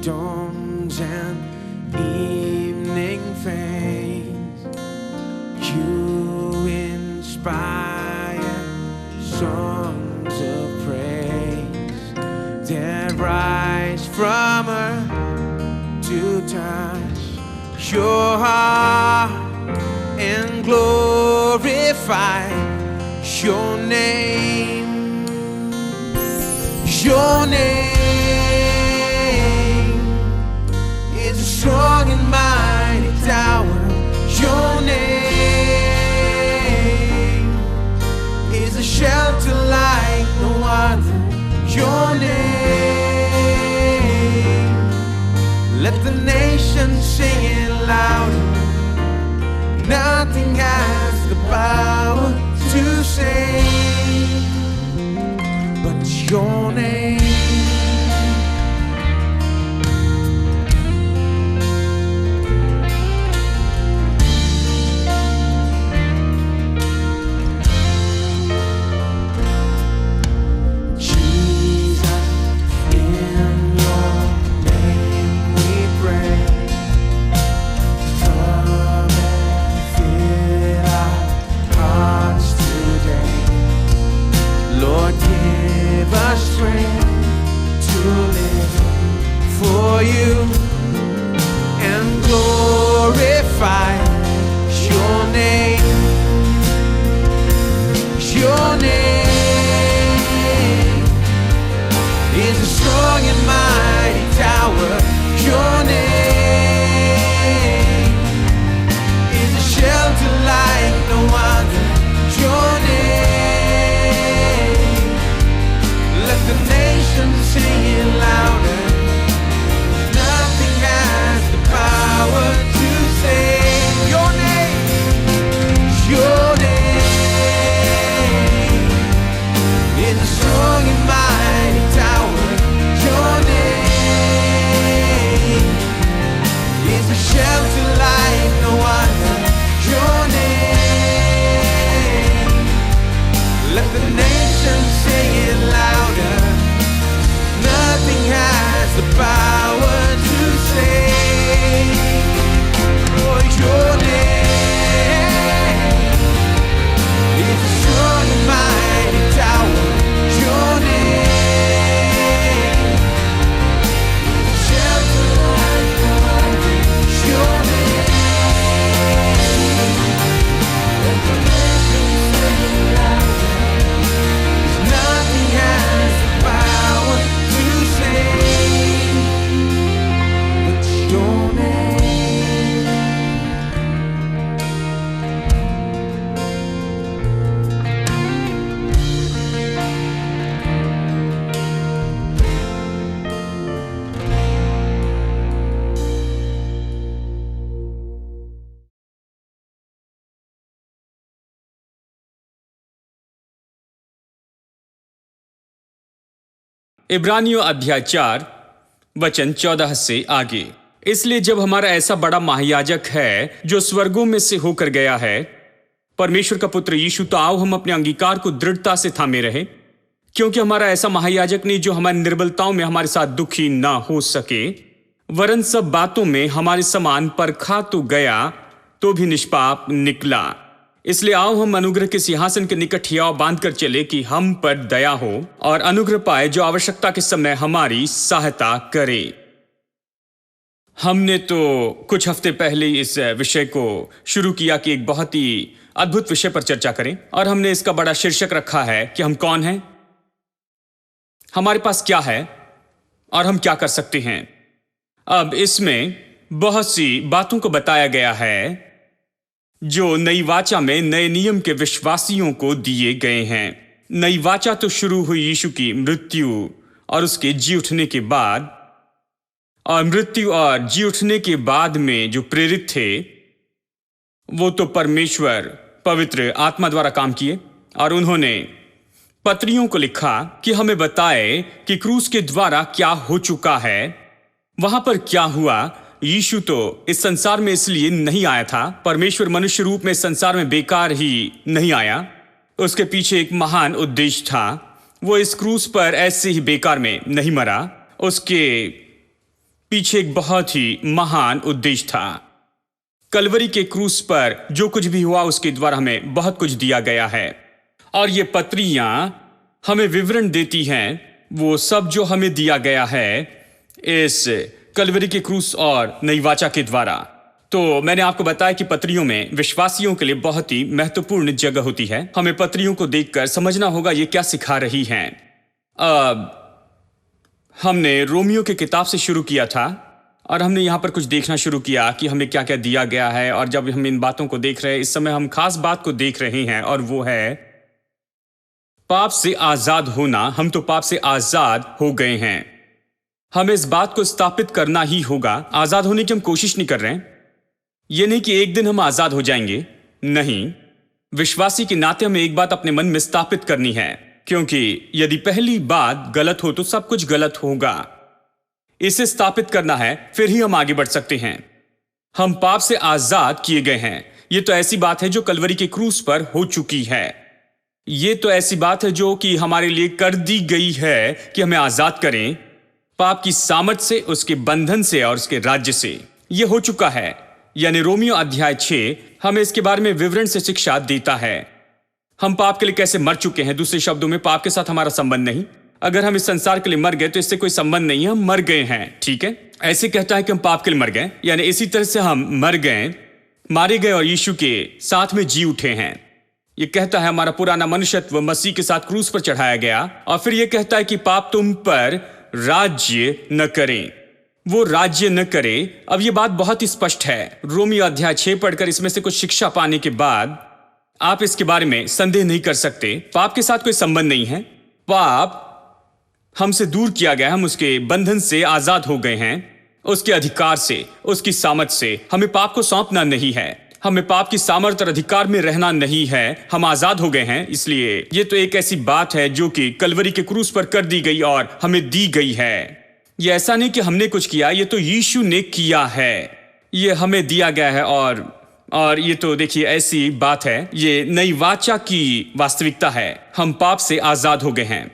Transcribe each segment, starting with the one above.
dawns and evening fades, you inspire songs of praise that rise from earth to touch your heart and glorify your name. Your name is a strong and mighty tower. Your name is a shelter like no other. Your name, let the nations sing it louder. Nothing has the power to save but your name. Jesus, in your name we pray. Come and fill our hearts today. Lord, give us strength to live for you and glorify your name. Your name is a strong and mighty tower. Your name is a shelter like no other. Your name, let the nations sing it louder. Nothing has the power to save your name. Your name is a strong and mighty tower. Your name is a shelter like no other. Your name, let the nations sing it louder. Nothing has the power to save. Oh, your name is a strong and mighty tower. Your name is a shelter like no other. Your name, let the nations sing it louder. Nothing has the power to save but your name. इब्रानियों अध्याय 4 वचन 14 से आगे। इसलिए जब हमारा ऐसा बड़ा महायाजक है जो स्वर्गों में से होकर गया है, परमेश्वर का पुत्र यीशु, तो आओ हम अपने अंगीकार को दृढ़ता से थामे रहे, क्योंकि हमारा ऐसा महायाजक नहीं जो हमारी निर्बलताओं में हमारे साथ दुखी ना हो सके, वरन सब बातों में हमारे समान परखा तो गया तो भी निष्पाप निकला। इसलिए आओ हम अनुग्रह के सिंहासन के निकट हियाव बांधकर चले कि हम पर दया हो और अनुग्रह पाए जो आवश्यकता के समय हमारी सहायता करे। हमने तो कुछ हफ्ते पहले इस विषय को शुरू किया कि एक बहुत ही अद्भुत विषय पर चर्चा करें, और हमने इसका बड़ा शीर्षक रखा है कि हम कौन हैं, हमारे पास क्या है और हम क्या कर सकते हैं। अब इसमें बहुत सी बातों को बताया गया है जो नई वाचा में नए नियम के विश्वासियों को दिए गए हैं। नई वाचा तो शुरू हुई यीशु की मृत्यु और उसके जी उठने के बाद, और मृत्यु और जी उठने के बाद में जो प्रेरित थे वो तो परमेश्वर पवित्र आत्मा द्वारा काम किए, और उन्होंने पत्रियों को लिखा कि हमें बताए कि क्रूस के द्वारा क्या हो चुका है, वहां पर क्या हुआ। यीशु तो इस संसार में इसलिए नहीं आया था, परमेश्वर मनुष्य रूप में इस संसार में बेकार ही नहीं आया, उसके पीछे एक महान उद्देश्य था। वो इस क्रूस पर ऐसे ही बेकार में नहीं मरा, उसके पीछे एक बहुत ही महान उद्देश्य था। कलवरी के क्रूस पर जो कुछ भी हुआ उसके द्वारा हमें बहुत कुछ दिया गया है, और ये पत्रियां हमें विवरण देती हैं वो सब जो हमें दिया गया है इस कलवरी के क्रूस और नई वाचा के द्वारा। तो मैंने आपको बताया कि पत्रियों में विश्वासियों के लिए बहुत ही महत्वपूर्ण जगह होती है। हमें पत्रियों को देखकर समझना होगा ये क्या सिखा रही हैं। हमने रोमियो की किताब से शुरू किया था और हमने यहाँ पर कुछ देखना शुरू किया कि हमें क्या क्या दिया गया है, और जब हम इन बातों को देख रहे हैं इस समय हम खास बात को देख रहे हैं, और वो है पाप से आजाद होना। हम तो पाप से आजाद हो गए हैं। हमें इस बात को स्थापित करना ही होगा। आजाद होने की हम कोशिश नहीं कर रहे हैं। यह नहीं कि एक दिन हम आजाद हो जाएंगे, नहीं। विश्वासी के नाते हमें एक बात अपने मन में स्थापित करनी है, क्योंकि यदि पहली बात गलत हो तो सब कुछ गलत होगा। इसे स्थापित करना है, फिर ही हम आगे बढ़ सकते हैं। हम पाप से आजाद किए गए हैं। यह तो ऐसी बात है जो कलवरी के क्रूस पर हो चुकी है। यह तो ऐसी बात है जो कि हमारे लिए कर दी गई है कि हमें आजाद करें पाप की सामर्थ से, उसके बंधन से और उसके राज्य से। यह हो चुका है। यानी रोमियो अध्याय 6 हमें इसके बारे में विवरण से शिक्षा देता है। हम पाप के लिए कैसे मर चुके हैं। दूसरे शब्दों में, पाप के साथ हमारा संबंध नहीं। अगर हम इस संसार के लिए मर गए तो इससे कोई संबंध नहीं है, हम मर गए हैं। ठीक है, ऐसे कहता है कि हम पाप के लिए मर गए, यानी इसी तरह से हम मर गए, मारे गए और यीशु के साथ में जी उठे हैं। यह कहता है हमारा पुराना मनुष्यत्व मसीह के साथ क्रूस पर चढ़ाया गया, और फिर यह कहता है कि पाप तुम पर राज्य न करें, वो राज्य न करे। अब यह बात बहुत ही स्पष्ट है। रोमियो अध्याय 6 पढ़कर इसमें से कुछ शिक्षा पाने के बाद आप इसके बारे में संदेह नहीं कर सकते। पाप के साथ कोई संबंध नहीं है। पाप हमसे दूर किया गया, हम उसके बंधन से आजाद हो गए हैं, उसके अधिकार से, उसकी सामर्थ से। हमें पाप को सौंपना नहीं है, हमें पाप की सामर्थ और अधिकार में रहना नहीं है। हम आजाद हो गए हैं। इसलिए यह तो एक ऐसी बात है जो कि कलवरी के क्रूस पर कर दी गई और हमें दी गई है। यह ऐसा नहीं कि हमने कुछ किया, यह तो यीशु ने किया है, यह हमें दिया गया है। और ये तो देखिए ऐसी बात है, ये नई वाचा की वास्तविकता है। हम पाप से आजाद हो गए हैं।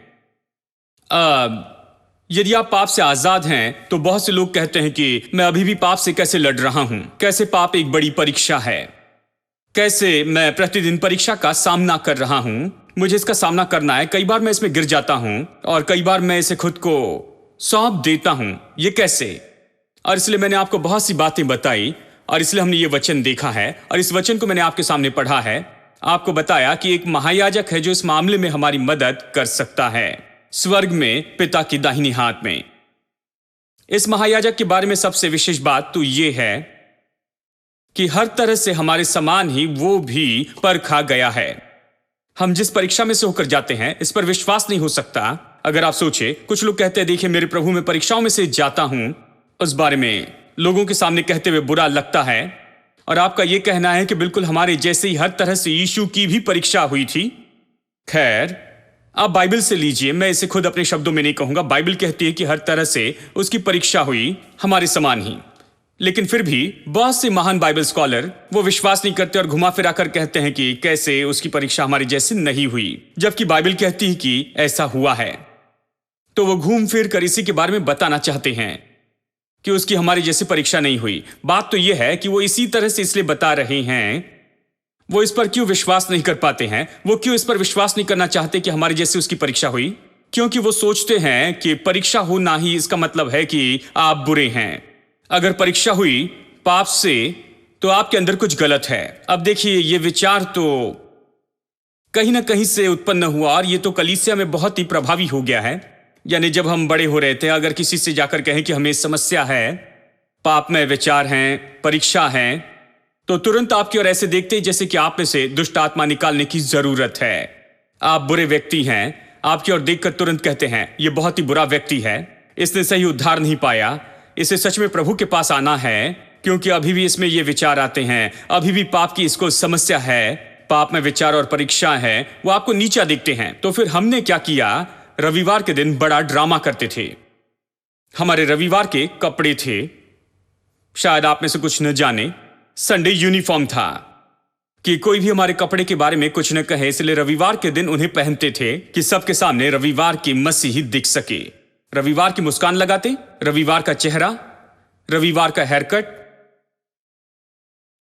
यदि आप पाप से आजाद हैं तो बहुत से लोग कहते हैं कि मैं अभी भी पाप से कैसे लड़ रहा हूं, कैसे पाप एक बड़ी परीक्षा है, कैसे मैं प्रतिदिन परीक्षा का सामना कर रहा हूं, मुझे इसका सामना करना है। कई बार मैं इसमें गिर जाता हूं और कई बार मैं इसे खुद को सौंप देता हूं। ये कैसे? और इसलिए मैंने आपको बहुत सी बातें बताई, और इसलिए हमने ये वचन देखा है, और इस वचन को मैंने आपके सामने पढ़ा है। आपको बताया कि एक महायाजक है जो इस मामले में हमारी मदद कर सकता है, स्वर्ग में पिता की दाहिनी हाथ में। इस महायाजक के बारे में सबसे विशेष बात तो यह है कि हर तरह से हमारे समान ही वो भी परखा गया है। हम जिस परीक्षा में से होकर जाते हैं इस पर विश्वास नहीं हो सकता। अगर आप सोचे, कुछ लोग कहते हैं देखिए मेरे प्रभु में परीक्षाओं में से जाता हूं, उस बारे में लोगों के सामने कहते हुए बुरा लगता है, और आपका यह कहना है कि बिल्कुल हमारे जैसे ही हर तरह से यीशु की भी परीक्षा हुई थी। खैर, आप बाइबल से लीजिए, मैं इसे खुद अपने शब्दों में नहीं कहूंगा। बाइबल कहती है कि हर तरह से उसकी परीक्षा हुई हमारे समान ही। लेकिन फिर भी बहुत से महान बाइबल स्कॉलर वो विश्वास नहीं करते और घुमा फिरा कर कहते हैं कि कैसे उसकी परीक्षा हमारी जैसी नहीं हुई, जबकि बाइबल कहती है कि ऐसा हुआ है। तो वो घूम फिर कर इसी के बारे में बताना चाहते हैं कि उसकी हमारी जैसी परीक्षा नहीं हुई। बात तो यह है कि वो इसी तरह से इसलिए बता रहे हैं, वो इस पर क्यों विश्वास नहीं कर पाते हैं, वो क्यों इस पर विश्वास नहीं करना चाहते कि हमारी जैसी उसकी परीक्षा हुई? क्योंकि वो सोचते हैं कि परीक्षा होना ही इसका मतलब है कि आप बुरे हैं। अगर परीक्षा हुई पाप से तो आपके अंदर कुछ गलत है। अब देखिए, ये विचार तो कहीं ना कहीं से उत्पन्न हुआ, और ये तो कलीसिया में बहुत ही प्रभावी हो गया है। यानी जब हम बड़े हो रहे थे, अगर किसी से जाकर कहें कि हमें समस्या है, पाप में विचार हैं, परीक्षा है, तो तुरंत आपकी ओर ऐसे देखते हैं जैसे कि आप में से दुष्ट आत्मा निकालने की जरूरत है, आप बुरे व्यक्ति हैं। आपकी ओर देखकर तुरंत कहते हैं यह बहुत ही बुरा व्यक्ति है, इसने सही उद्धार नहीं पाया, इसे सच में प्रभु के पास आना है, क्योंकि अभी भी इसमें ये विचार आते हैं, अभी भी पाप की इसको समस्या है, पाप में विचार और परीक्षा है। वो आपको नीचा देखते हैं। तो फिर हमने क्या किया? रविवार के दिन बड़ा ड्रामा करते थे। हमारे रविवार के कपड़े थे, शायद आप में से कुछ न जाने, संडे यूनिफॉर्म था कि कोई भी हमारे कपड़े के बारे में कुछ न कहे, इसलिए रविवार के दिन उन्हें पहनते थे कि सबके सामने रविवार की मसीह दिख सके। रविवार की मुस्कान लगाते, रविवार का चेहरा, रविवार का हेयर कट,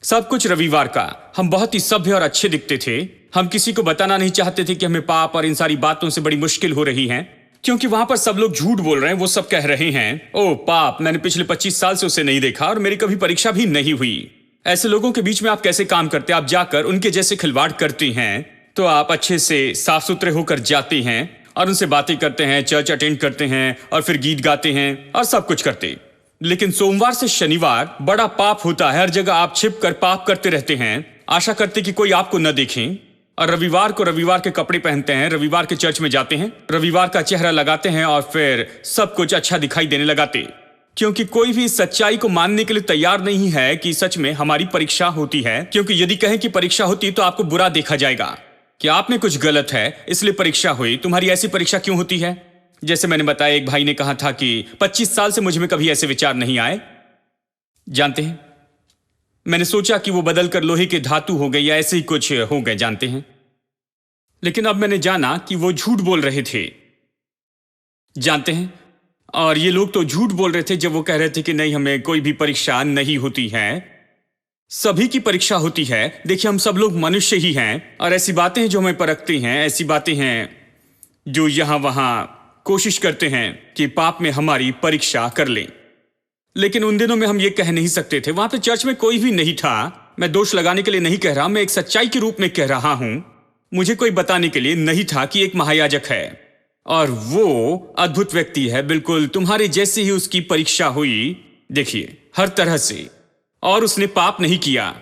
सब कुछ रविवार का। हम बहुत ही सभ्य और अच्छे दिखते थे। हम किसी को बताना नहीं चाहते थे कि हमें पाप और इन सारी बातों से बड़ी मुश्किल हो रही है, क्योंकि वहां पर सब लोग झूठ बोल रहे हैं। वो सब कह रहे हैं, ओ पाप, मैंने पिछले 25 साल से उसे नहीं देखा और मेरी कभी परीक्षा भी नहीं हुई। ऐसे लोगों के बीच में आप कैसे काम करते हैं? आप जाकर उनके जैसे खिलवाड़ करते हैं, तो आप अच्छे से साफ सुथरे होकर जाते हैं और उनसे बातें करते हैं, चर्च अटेंड करते हैं और फिर गीत गाते हैं और सब कुछ करते। लेकिन सोमवार से शनिवार बड़ा पाप होता है। हर जगह आप छिप कर पाप करते रहते हैं, आशा करते कि कोई आपको न देखें। और रविवार को रविवार के कपड़े पहनते हैं, रविवार के चर्च में जाते हैं, रविवार का चेहरा लगाते हैं और फिर सब कुछ अच्छा दिखाई देने लगाते, क्योंकि कोई भी सच्चाई को मानने के लिए तैयार नहीं है कि सच में हमारी परीक्षा होती है। क्योंकि यदि कहें कि परीक्षा होती तो आपको बुरा देखा जाएगा कि आप में कुछ गलत है, इसलिए परीक्षा हुई। तुम्हारी ऐसी परीक्षा क्यों होती है? जैसे मैंने बताया, एक भाई ने कहा था कि 25 साल से मुझ में कभी ऐसे विचार नहीं आए। जानते हैं, मैंने सोचा कि वो बदलकर लोहे के धातु हो गए या ऐसे ही कुछ हो गए, जानते हैं। लेकिन अब मैंने जाना कि वो झूठ बोल रहे थे, जानते हैं। और ये लोग तो झूठ बोल रहे थे जब वो कह रहे थे कि नहीं, हमें कोई भी परीक्षा नहीं होती है, सभी की परीक्षा होती है। देखिए, हम सब लोग मनुष्य ही हैं और ऐसी बातें हैं जो हमें परखते हैं, ऐसी बातें हैं जो यहां वहां कोशिश करते हैं कि पाप में हमारी परीक्षा कर लें। लेकिन उन दिनों में हम ये कह नहीं सकते थे। वहां पे चर्च में कोई भी नहीं था। मैं दोष लगाने के लिए नहीं कह रहा, मैं एक सच्चाई के रूप में कह रहा हूं। मुझे कोई बताने के लिए नहीं था कि एक महायाजक है और वो अद्भुत व्यक्ति है, बिल्कुल तुम्हारे जैसे ही उसकी परीक्षा हुई, देखिए, हर तरह से, और उसने पाप नहीं किया।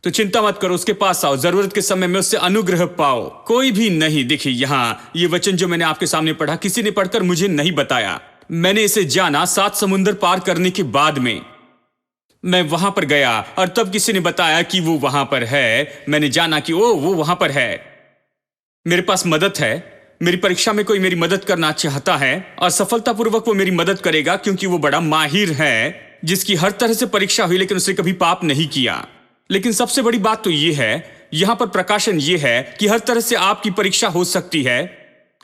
तो चिंता मत करो, उसके पास आओ, जरूरत के समय में उससे अनुग्रह पाओ। कोई भी नहीं। देखिए, यहां ये वचन जो मैंने आपके सामने पढ़ा, किसी ने पढ़कर मुझे नहीं बताया। मैंने इसे जाना 7 समुंदर पार करने के बाद में। मैं वहां पर गया और तब किसी ने बताया कि वो वहां पर है। मैंने जाना कि ओ, वो वहां पर है। मेरे पास मदद है। मेरी परीक्षा में कोई मेरी मदद करना चाहता है और सफलतापूर्वक वो मेरी मदद करेगा, क्योंकि वो बड़ा माहिर है, जिसकी हर तरह से परीक्षा हुई लेकिन उसने कभी पाप नहीं किया। लेकिन सबसे बड़ी बात तो ये है, यहां पर प्रकाशन ये है कि हर तरह से आपकी परीक्षा हो सकती है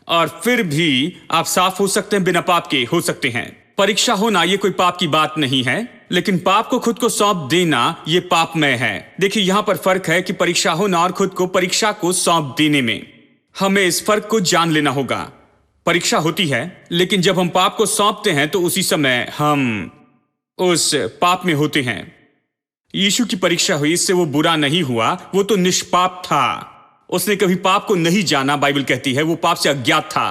और फिर भी आप साफ हो सकते हैं, बिना पाप के हो सकते हैं। परीक्षा होना ये कोई पाप की बात नहीं है, लेकिन पाप को खुद को सौंप देना ये पापमय है। देखिए, यहां पर फर्क है कि परीक्षा होना और खुद को परीक्षा को सौंप देने में। हमें इस फर्क को जान लेना होगा। परीक्षा होती है, लेकिन जब हम पाप को सौंपते हैं तो उसी समय हम उस पाप में होते हैं। यीशु की परीक्षा हुई, इससे वो बुरा नहीं हुआ, वो तो निष्पाप था। उसने कभी पाप को नहीं जाना, बाइबल कहती है वो पाप से अज्ञात था।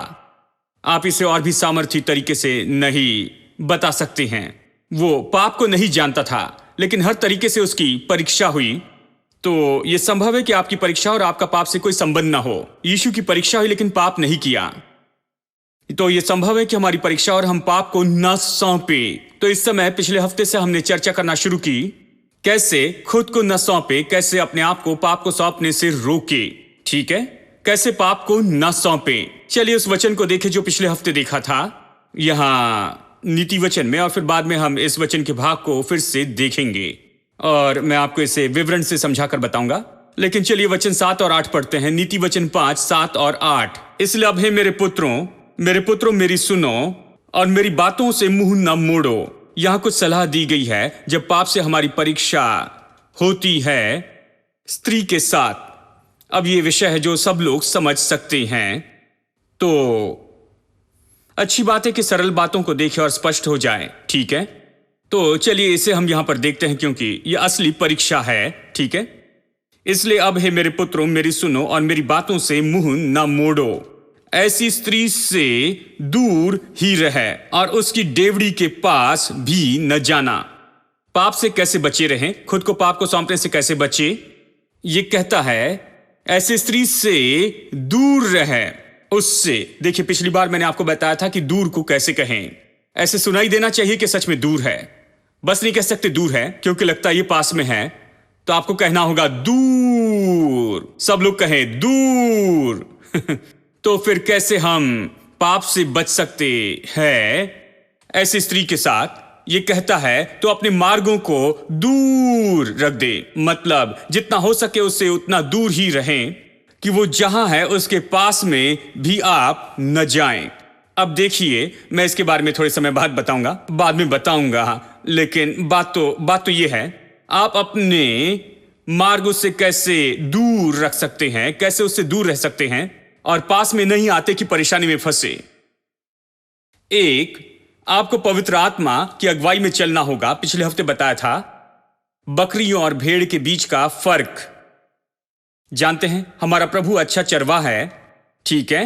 आप इसे और भी सामर्थ्य तरीके से नहीं बता सकते हैं। वो पाप को नहीं जानता था, लेकिन हर तरीके से उसकी परीक्षा हुई। तो यह संभव है कि आपकी परीक्षा और आपका पाप से कोई संबंध ना हो। यीशु की परीक्षा हुई लेकिन पाप नहीं किया, तो यह संभव है कि हमारी परीक्षा और हम पाप को न सौंपे। तो इस समय पिछले हफ्ते से हमने चर्चा करना शुरू की, कैसे खुद को न सौंपे, कैसे अपने आप को पाप को सौंपने से रोके। ठीक है, कैसे पाप को न सौंपे। चलिए उस वचन को देखें जो पिछले हफ्ते देखा था, यहां नीति वचन में, और फिर बाद में हम इस वचन के भाग को फिर से देखेंगे और मैं आपको इसे विवरण से समझाकर बताऊंगा। लेकिन चलिए वचन 7 और 8 पढ़ते हैं। नीति वचन 5, 7 और 8। इसलिए अब हे मेरे पुत्रों मेरी सुनो और मेरी बातों से मुंह न मोड़ो। यहां कुछ सलाह दी गई है जब पाप से हमारी परीक्षा होती है स्त्री के साथ। अब ये विषय है जो सब लोग समझ सकते हैं, तो अच्छी बात है कि सरल बातों को देखें और स्पष्ट हो जाए। ठीक है, तो चलिए इसे हम यहां पर देखते हैं, क्योंकि यह असली परीक्षा है। ठीक है, इसलिए अब हे मेरे पुत्रों मेरी सुनो और मेरी बातों से मुंह न मोड़ो। ऐसी स्त्री से दूर ही रहे और उसकी डेवड़ी के पास भी न जाना। पाप से कैसे बचे रहें, खुद को पाप को सौंपने से कैसे बचे। ये कहता है ऐसी स्त्री से दूर रहे, उससे। देखिए, पिछली बार मैंने आपको बताया था कि दूर को कैसे कहें। ऐसे सुनाई देना चाहिए कि सच में दूर है, बस नहीं कह सकते दूर है क्योंकि लगता है ये पास में है, तो आपको कहना होगा दूर। सब लोग कहें दूर तो फिर कैसे हम पाप से बच सकते हैं ऐसी स्त्री के साथ। ये कहता है तो अपने मार्गों को दूर रख दे, मतलब जितना हो सके उससे उतना दूर ही रहें कि वो जहां है उसके पास में भी आप न जाएं। अब देखिए, मैं इसके बारे में थोड़े समय बाद बताऊंगा, बाद में बताऊंगा, लेकिन बात तो ये है, आप अपने मार्ग उससे कैसे दूर रख सकते हैं, कैसे उससे दूर रह सकते हैं और पास में नहीं आते कि परेशानी में फंसे। एक, आपको पवित्र आत्मा की अगुवाई में चलना होगा। पिछले हफ्ते बताया था बकरियों और भेड़ के बीच का फर्क। जानते हैं, हमारा प्रभु अच्छा चरवाहा है, ठीक है,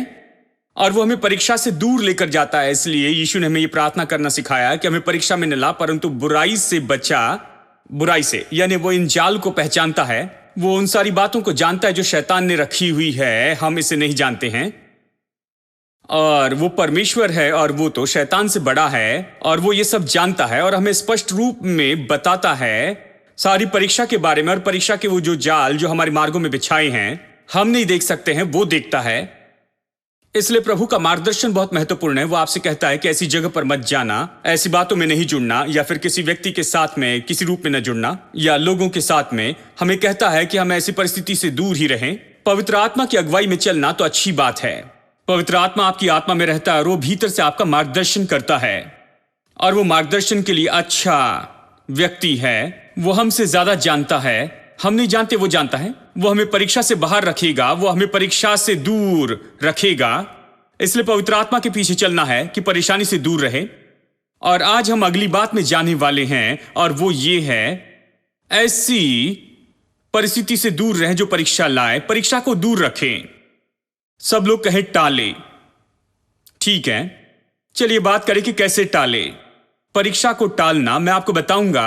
और वो हमें परीक्षा से दूर लेकर जाता है। इसलिए यीशु ने हमें ये प्रार्थना करना सिखाया कि हमें परीक्षा में न ला, परंतु बुराई से बचा। बुराई से यानी वो इन जाल को पहचानता है, वो उन सारी बातों को जानता है जो शैतान ने रखी हुई है, हम इसे नहीं जानते हैं। और वो परमेश्वर है और वो तो शैतान से बड़ा है और वो ये सब जानता है और हमें स्पष्ट रूप में बताता है सारी परीक्षा के बारे में। और परीक्षा के वो जो जाल जो हमारे मार्गों में बिछाए हैं, हम नहीं देख सकते हैं, वो देखता है। इसलिए प्रभु का मार्गदर्शन बहुत महत्वपूर्ण है। वो आपसे कहता है कि ऐसी जगह पर मत जाना, ऐसी बातों में नहीं जुड़ना, या फिर किसी व्यक्ति के साथ में किसी रूप में न जुड़ना, या लोगों के साथ में। हमें कहता है कि हम ऐसी परिस्थिति से दूर ही रहें। पवित्र आत्मा की अगुवाई में चलना तो अच्छी बात है। पवित्र आत्मा आपकी आत्मा में रहता है और वो भीतर से आपका मार्गदर्शन करता है, और वो मार्गदर्शन के लिए अच्छा व्यक्ति है। वो हमसे ज्यादा जानता है, हम नहीं जानते, वो जानता है। वो हमें परीक्षा से बाहर रखेगा, वो हमें परीक्षा से दूर रखेगा। इसलिए पवित्र आत्मा के पीछे चलना है कि परेशानी से दूर रहे। और आज हम अगली बात में जाने वाले हैं, और वो ये है, ऐसी परिस्थिति से दूर रहें जो परीक्षा लाए। परीक्षा को दूर रखें। सब लोग कहें टाले, ठीक है, चलिए बात करें कि कैसे टाले परीक्षा को टालना। मैं आपको बताऊंगा,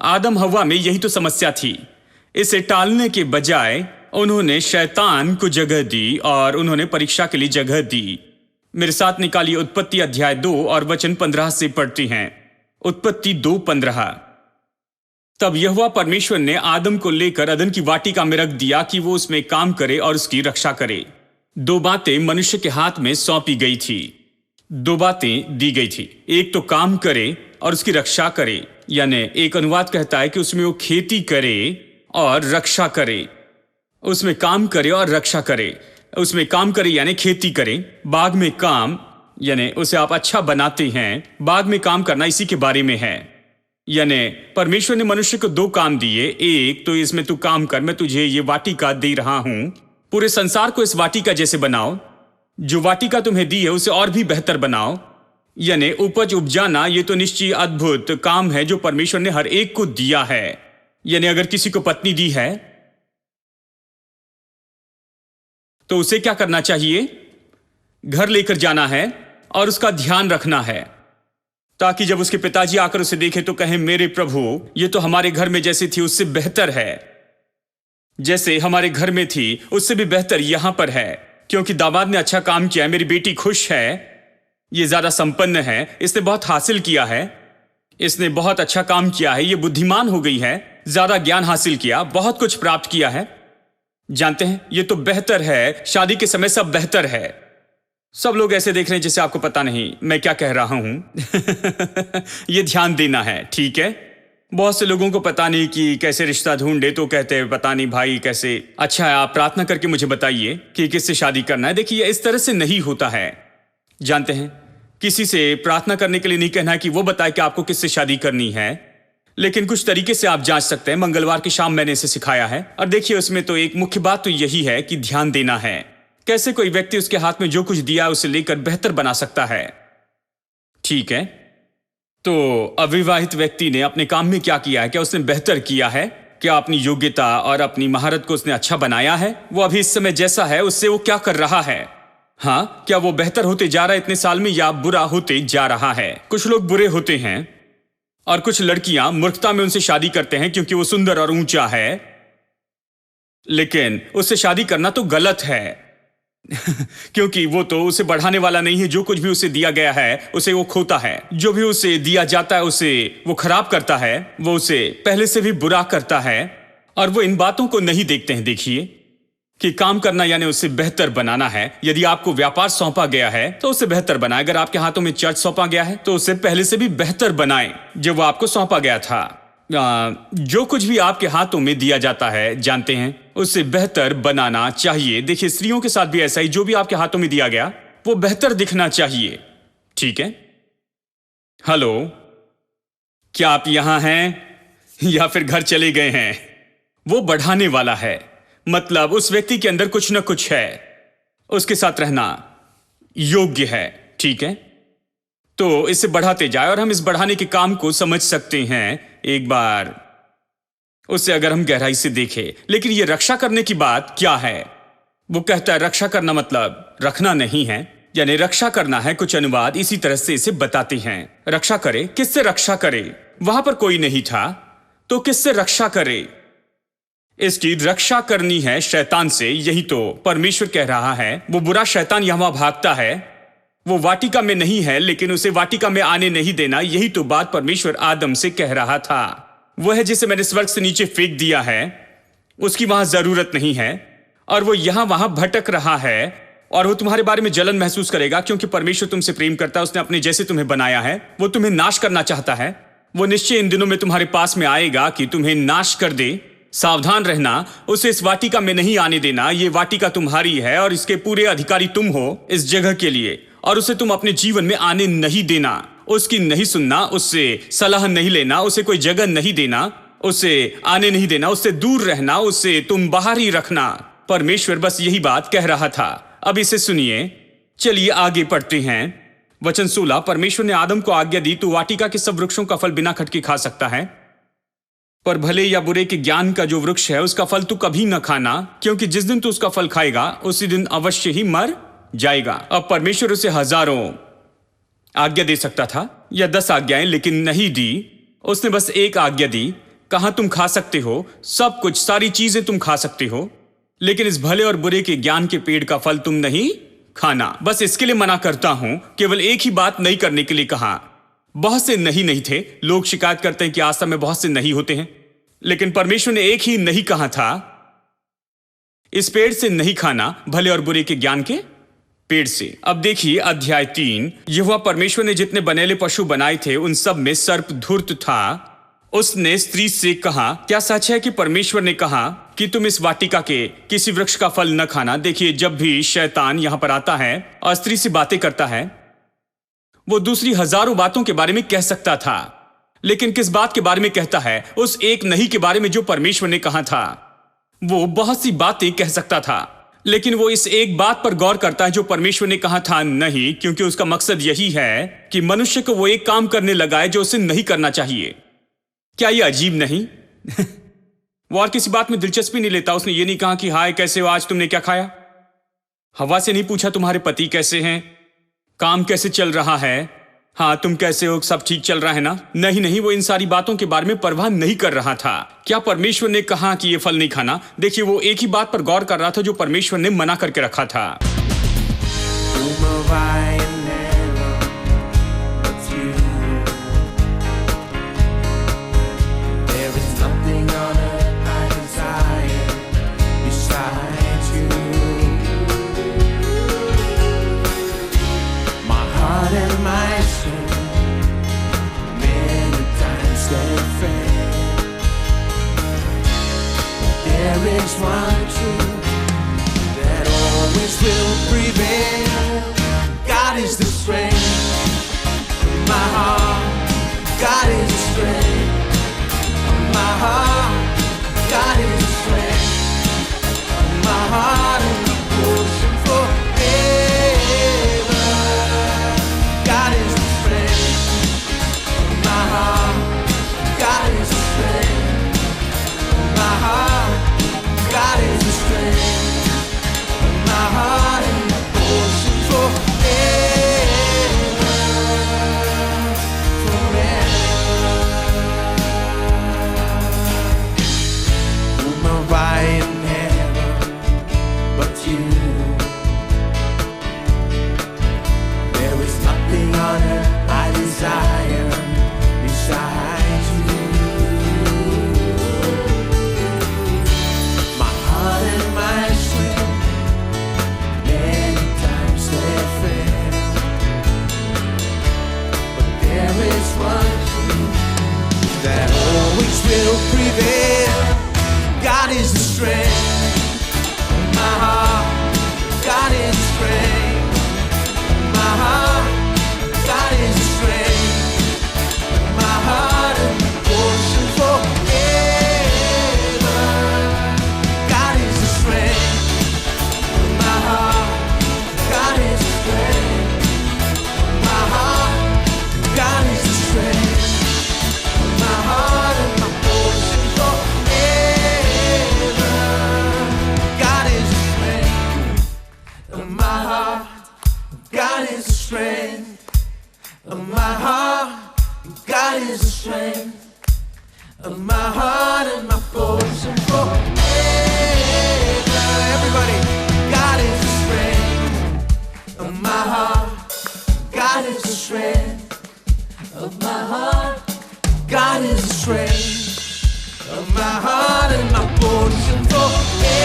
आदम हव्वा में यही तो समस्या थी। इसे टालने के बजाय उन्होंने शैतान को जगह दी और उन्होंने परीक्षा के लिए जगह दी। मेरे साथ निकालिए उत्पत्ति अध्याय 2 और वचन 15 से पढ़ती हैं। उत्पत्ति 2:15। तब यहोवा परमेश्वर ने आदम को लेकर अदन की वाटिका में रख दिया कि वो उसमें काम करे और उसकी रक्षा करे। 2 बातें मनुष्य के हाथ में सौंपी गई थी, 2 बातें दी गई थी। एक तो काम करे और उसकी रक्षा करे, यानी एक अनुवाद कहता है कि उसमें वो खेती करे और रक्षा करे। उसमें काम करे और रक्षा करे। उसमें काम करे यानी खेती करे। बाग में काम यानी उसे आप अच्छा बनाते हैं। बाग में काम करना इसी के बारे में है। यानी परमेश्वर ने मनुष्य को 2 काम दिए। एक तो इसमें तू काम कर, मैं तुझे ये वाटिका दे रहा हूं, पूरे संसार को इस वाटिका जैसे बनाओ। जो वाटिका तुम्हें दी है उसे और भी बेहतर बनाओ। यानी उपज उपजाना, ये तो निश्चय अद्भुत काम है जो परमेश्वर ने हर एक को दिया है। यानी अगर किसी को पत्नी दी है तो उसे क्या करना चाहिए? घर लेकर जाना है और उसका ध्यान रखना है, ताकि जब उसके पिताजी आकर उसे देखें तो कहें, मेरे प्रभु, ये तो हमारे घर में जैसी थी उससे बेहतर है, जैसे हमारे घर में थी उससे भी बेहतर यहां पर है, क्योंकि दामाद ने अच्छा काम किया है, मेरी बेटी खुश है, ये ज्यादा संपन्न है, इसने बहुत हासिल किया है, इसने बहुत अच्छा काम किया है, ये बुद्धिमान हो गई है, ज्यादा ज्ञान हासिल किया, बहुत कुछ प्राप्त किया है। जानते हैं, ये तो बेहतर है, शादी के समय सब बेहतर है। सब लोग ऐसे देख रहे हैं जैसे आपको पता नहीं मैं क्या कह रहा हूं। ये ध्यान देना है, ठीक है। बहुत से लोगों को पता नहीं कि कैसे रिश्ता ढूंढे, तो कहते हैं पता नहीं भाई कैसे। अच्छा है, आप प्रार्थना करके मुझे बताइए कि किससे शादी करना है। देखिए, इस तरह से नहीं होता है। जानते हैं, किसी से प्रार्थना करने के लिए नहीं कहना है कि वो बताए कि आपको किससे शादी करनी है, लेकिन कुछ तरीके से आप जांच सकते हैं। मंगलवार की शाम मैंने इसे सिखाया है, और देखिए उसमें तो एक मुख्य बात तो यही है कि ध्यान देना है। कैसे कोई व्यक्ति उसके हाथ में जो कुछ दिया उसे लेकर बेहतर बना सकता है, ठीक है। तो अविवाहित व्यक्ति ने अपने काम में क्या किया है? क्या उसने बेहतर किया है? क्या अपनी योग्यता और अपनी महारत को उसने अच्छा बनाया है? वो अभी इस समय जैसा है उससे वो क्या कर रहा है? हाँ, क्या वो बेहतर होते जा रहा है इतने साल में, या बुरा होते जा रहा है? कुछ लोग बुरे होते हैं और कुछ लड़कियां मूर्खता में उनसे शादी करते हैं क्योंकि वो सुंदर और ऊंचा है, लेकिन उससे शादी करना तो गलत है। क्योंकि वो तो उसे बढ़ाने वाला नहीं है। जो कुछ भी उसे दिया गया है उसे वो खोता है। जो भी उसे दिया जाता है उसे वो खराब करता है, वो उसे पहले से भी बुरा करता है, और वो इन बातों को नहीं देखते हैं। देखिए कि काम करना यानी उसे बेहतर बनाना है। यदि आपको व्यापार सौंपा गया है तो उसे बेहतर बनाए। अगर आपके हाथों में चर्च सौंपा गया है तो उसे पहले से भी बेहतर बनाए जो वो आपको सौंपा गया था। जो कुछ भी आपके हाथों में दिया जाता है, जानते हैं, उसे बेहतर बनाना चाहिए। देखिए, स्त्रियों के साथ भी ऐसा ही। जो भी आपके हाथों में दिया गया वो बेहतर दिखना चाहिए, ठीक है? हेलो, क्या आप यहां हैं या फिर घर चले गए हैं? वो बढ़ाने वाला है, मतलब उस व्यक्ति के अंदर कुछ ना कुछ है, उसके साथ रहना योग्य है, ठीक है? तो इसे बढ़ाते जाए और हम इस बढ़ाने के काम को समझ सकते हैं एक बार उसे अगर हम गहराई से देखें। लेकिन ये रक्षा करने की बात क्या है? वो कहता है रक्षा करना मतलब रखना नहीं है, यानी रक्षा करना है। कुछ अनुवाद इसी तरह से इसे बताते हैं। रक्षा करे, किससे रक्षा करे? वहां पर कोई नहीं था, तो किससे रक्षा करे? इसकी रक्षा करनी है शैतान से। यही तो परमेश्वर कह रहा है। वो बुरा शैतान यहां भागता है, वो वाटिका में नहीं है, लेकिन उसे वाटिका में आने नहीं देना। यही तो बात परमेश्वर आदम से कह रहा था। वह है जिसे मैंने स्वर्ग से नीचे फेंक दिया है, उसकी वहां जरूरत नहीं है, और वो यहां वहां भटक रहा है, और वो तुम्हारे बारे में जलन महसूस करेगा क्योंकि परमेश्वर तुमसे प्रेम करता है। उसने अपने जैसे तुम्हें बनाया है। वो तुम्हें नाश करना चाहता है। वो निश्चय इन दिनों में तुम्हारे पास में आएगा कि तुम्हें नाश कर दे। सावधान रहना, उसे इस वाटिका में नहीं आने देना। ये वाटिका तुम्हारी है और इसके पूरे अधिकारी तुम हो इस जगह के लिए, और उसे तुम अपने जीवन में आने नहीं देना। उसकी नहीं सुनना, उससे सलाह नहीं लेना, उसे कोई जगह नहीं देना, उसे आने नहीं देना, उससे दूर रहना, उससे तुम बाहर ही रखना। परमेश्वर बस यही बात कह रहा था। अब इसे सुनिए, चलिए आगे पढ़ते हैं। वचन 16, परमेश्वर ने आदम को आज्ञा दी, तू वाटिका के सब वृक्षों का फल बिना खटके खा सकता है, पर भले या बुरे के ज्ञान का जो वृक्ष है उसका फल तू कभी न खाना, क्योंकि जिस दिन तू उसका फल खाएगा उसी दिन अवश्य ही मर जाएगा। अब परमेश्वर उसे हजारों आज्ञा दे सकता था या 10 आज्ञाएं, लेकिन नहीं दी। उसने बस एक आज्ञा दी। कहा तुम खा सकते हो सब कुछ, सारी चीजें तुम खा सकते हो, लेकिन इस भले और बुरे के ज्ञान के पेड़ का फल तुम नहीं खाना। बस इसके लिए मना करता हूं, केवल एक ही बात नहीं करने के लिए कहा। बहुत से नहीं थे। लोग शिकायत करते हैं कि आस्था में बहुत से नहीं होते हैं, लेकिन परमेश्वर ने एक ही नहीं कहा था, इस पेड़ से नहीं खाना, भले और बुरे के ज्ञान के पेड़ से। अब देखिए अध्याय 3। यहोवा परमेश्वर ने जितने बनेले पशु बनाए थे उन सब में सर्प धूर्त था। उसने स्त्री से कहा, क्या सच है कि परमेश्वर ने कहा कि तुम इस वाटिका के किसी वृक्ष का फल न खाना? देखिए, जब भी शैतान यहां पर आता है और स्त्री से बातें करता है, वो दूसरी हजारों बातों के बारे में कह सकता था, लेकिन किस बात के बारे में कहता है? उस एक नहीं के बारे में जो परमेश्वर ने कहा था। वो बहुत सी बातें कह सकता था, लेकिन वो इस एक बात पर गौर करता है जो परमेश्वर ने कहा था नहीं, क्योंकि उसका मकसद यही है कि मनुष्य को वो एक काम करने लगाए जो उसे नहीं करना चाहिए। क्या ये अजीब नहीं? वो और किसी बात में दिलचस्पी नहीं लेता। उसने ये नहीं कहा कि हाय कैसे हो, आज तुमने क्या खाया? हवा से नहीं पूछा तुम्हारे पति कैसे हैं, काम कैसे चल रहा है, हाँ तुम कैसे हो, सब ठीक चल रहा है ना? नहीं, वो इन सारी बातों के बारे में परवाह नहीं कर रहा था। क्या परमेश्वर ने कहा कि ये फल नहीं खाना? देखिए, वो एक ही बात पर गौर कर रहा था जो परमेश्वर ने मना करके रखा था। There's one truth that always will prevail. God is the strength of my heart. God is the strength of my heart. God is the strength of my heart and the portion forever. God is the strength of my heart. God is the strength of my heart. God is the strength of my heart and the portion forever, forever. Whom have I in heaven but you? There is nothing on earth I desire besides you. That always will prevail. God is the strength of my heart. God is the strength is the strength of my heart and my portion forever. Everybody, God is the strength of my heart. God is the strength of my heart. God is the strength of my heart and my portion forever.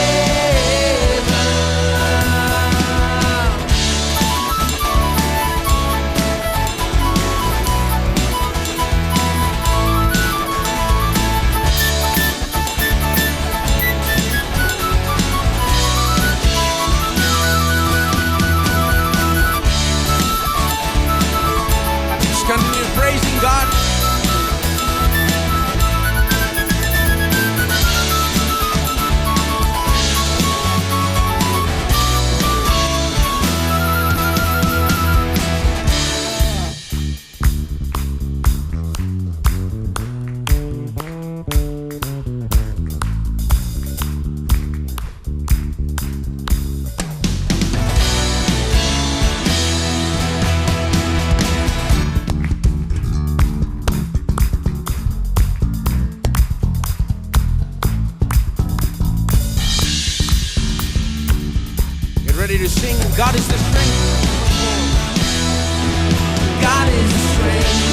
Just continue praising God. Ready to sing? God is the strength. God is the strength.